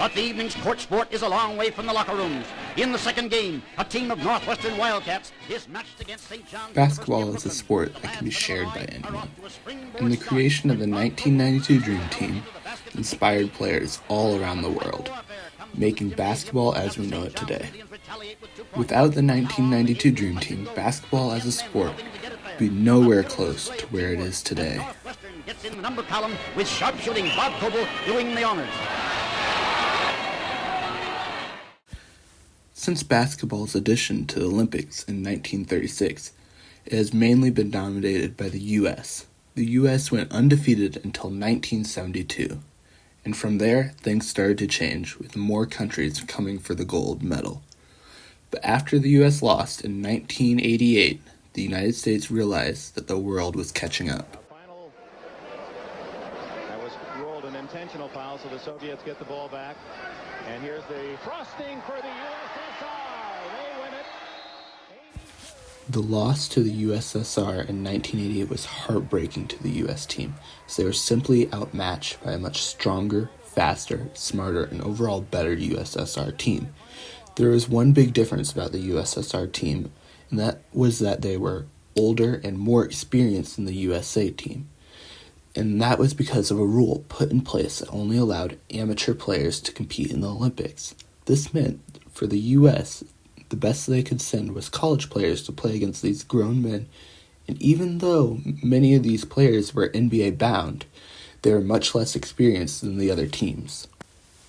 But the evening's court sport is a long way from the locker rooms. In the second game, a team of Northwestern Wildcats is matched against St. John's. Basketball is a sport that can be shared by anyone, and the creation of the 1992 Dream Team inspired players all around the world, making basketball as we know it today. Without the 1992 Dream Team, basketball as a sport would be nowhere close to where it is today. Northwestern gets in the number column with sharpshooting Bob Coble doing the honors. Since basketball's addition to the Olympics in 1936, it has mainly been dominated by the U.S. The U.S. went undefeated until 1972, and from there things started to change with more countries coming for the gold medal. But after the U.S. lost in 1988, the United States realized that the world was catching up. That was ruled an intentional foul, so the Soviets get the ball back. And here's the frosting for the USSR. They win it. The loss to the USSR in 1988 was heartbreaking to the U.S. team, as they were simply outmatched by a much stronger, faster, smarter, and overall better USSR team. There was one big difference about the USSR team, and that was that they were older and more experienced than the USA team. And that was because of a rule put in place that only allowed amateur players to compete in the Olympics. This meant, for the U.S., the best they could send was college players to play against these grown men, and even though many of these players were NBA bound, they were much less experienced than the other teams.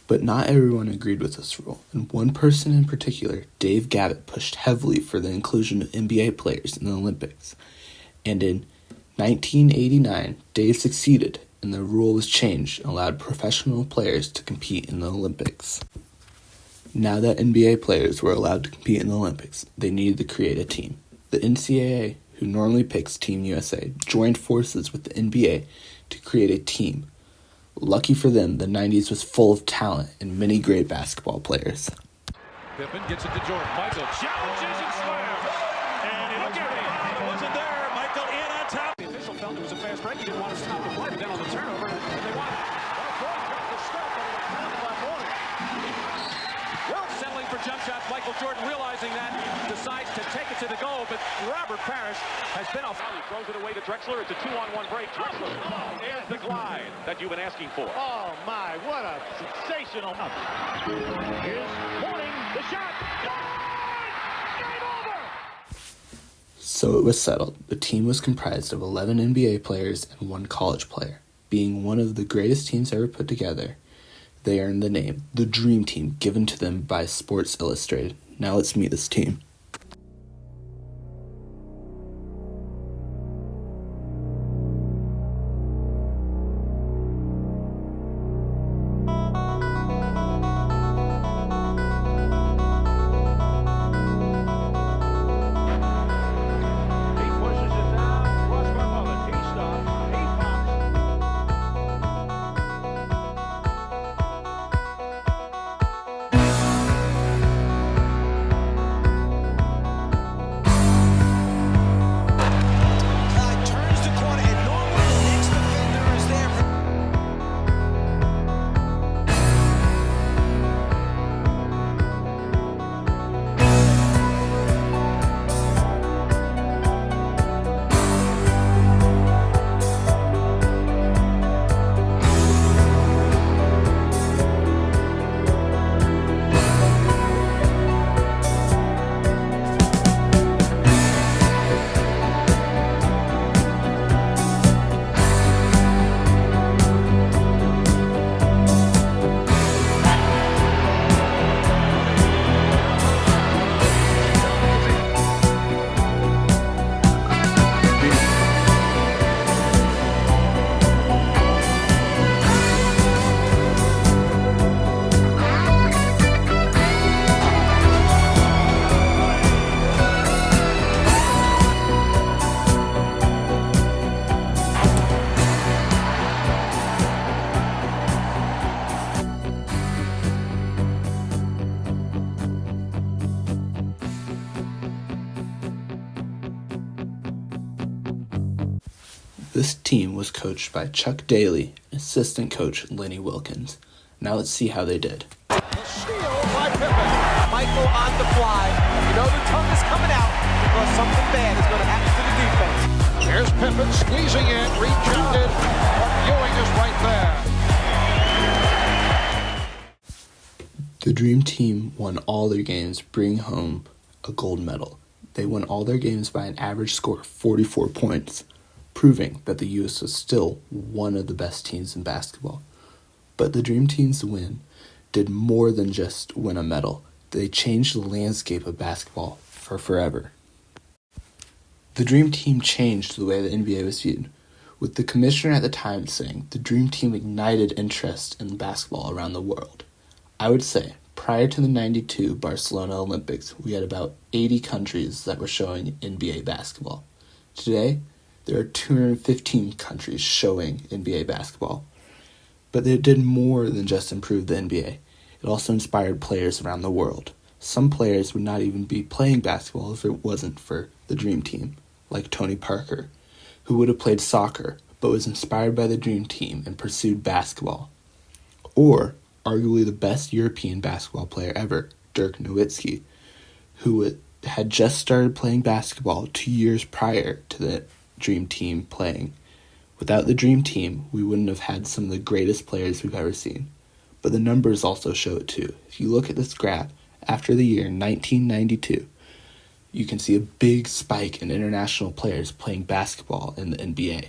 But not everyone agreed with this rule, and one person in particular, Dave Gavitt, pushed heavily for the inclusion of NBA players in the Olympics. And in 1989, Dave succeeded, and the rule was changed and allowed professional players to compete in the Olympics. Now that NBA players were allowed to compete in the Olympics, they needed to create a team. The NCAA, who normally picks Team USA, joined forces with the NBA to create a team. Lucky for them, the 90s was full of talent and many great basketball players. Pippen gets it to Jordan. Michael challenges and slams. And look at it. It wasn't there. Michael in on top. The official felt it was a fast break. He didn't want to stop the play, but then on the turnover, they want the start Well, settling for jump shots. Michael Jordan realizing that decides to take it to the goal, but Robert Parrish has been off. He throws it away to Drexler. It's a 2-on-1 break. Drexler. There's the glide that you've been asking for. Oh, my, what a sensational. Here's Morning, the shot. Game over. So it was settled. The team was comprised of 11 NBA players and one college player. Being one of the greatest teams ever put together, they earned the name, the Dream Team, given to them by Sports Illustrated. Now let's meet this team. This team was coached by Chuck Daly and assistant coach Lenny Wilkins. Now let's see how they did. Michael on the fly. You know the tongue is coming out because something bad is going to happen to the defense. Here's Pippen squeezing in, rejected. Ewing is right there. The Dream Team won all their games, bringing home a gold medal. They won all their games by an average score of 44 points, proving that the U.S. was still one of the best teams in basketball. But the Dream Team's win did more than just win a medal. They changed the landscape of basketball for forever. The Dream Team changed the way the NBA was viewed, with the commissioner at the time saying the Dream Team ignited interest in basketball around the world. I would say, prior to the 92 Barcelona Olympics, we had about 80 countries that were showing NBA basketball. Today, there are 215 countries showing NBA basketball. But it did more than just improve the NBA. It also inspired players around the world. Some players would not even be playing basketball if it wasn't for the Dream Team, like Tony Parker, who would have played soccer but was inspired by the Dream Team and pursued basketball. Or arguably the best European basketball player ever, Dirk Nowitzki, who had just started playing basketball 2 years prior to the Dream Team playing. Without the Dream Team, we wouldn't have had some of the greatest players we've ever seen. But the numbers also show it too. If you look at this graph, after the year 1992, you can see a big spike in international players playing basketball in the NBA.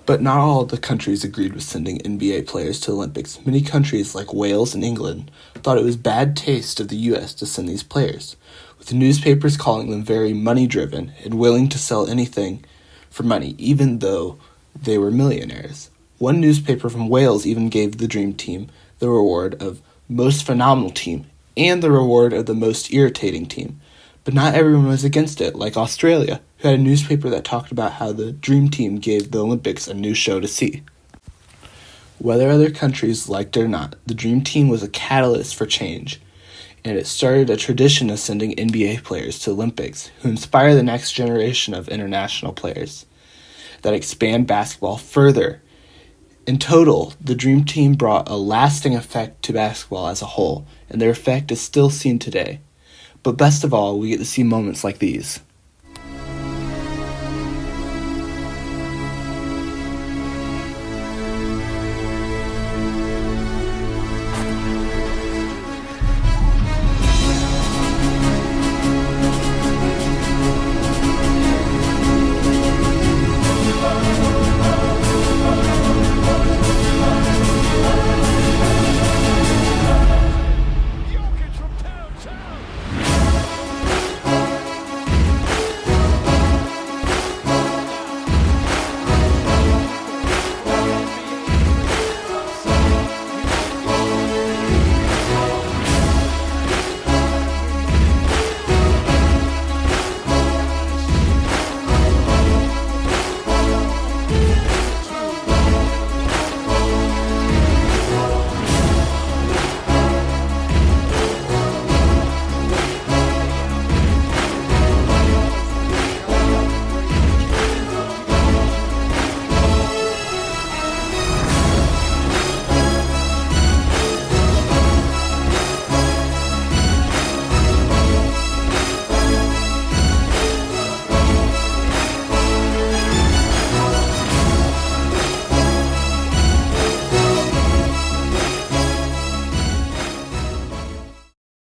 But not all the countries agreed with sending NBA players to the Olympics. Many countries, like Wales and England, thought it was bad taste of the U.S. to send these players, with the newspapers calling them very money-driven and willing to sell anything for money, even though they were millionaires. One newspaper from Wales even gave the Dream Team the reward of most phenomenal team and the reward of the most irritating team. But not everyone was against it, like Australia, who had a newspaper that talked about how the Dream Team gave the Olympics a new show to see. Whether other countries liked it or not, the Dream Team was a catalyst for change, and it started a tradition of sending NBA players to Olympics who inspire the next generation of international players that expand basketball further. In total, the Dream Team brought a lasting effect to basketball as a whole, and their effect is still seen today. But best of all, we get to see moments like these.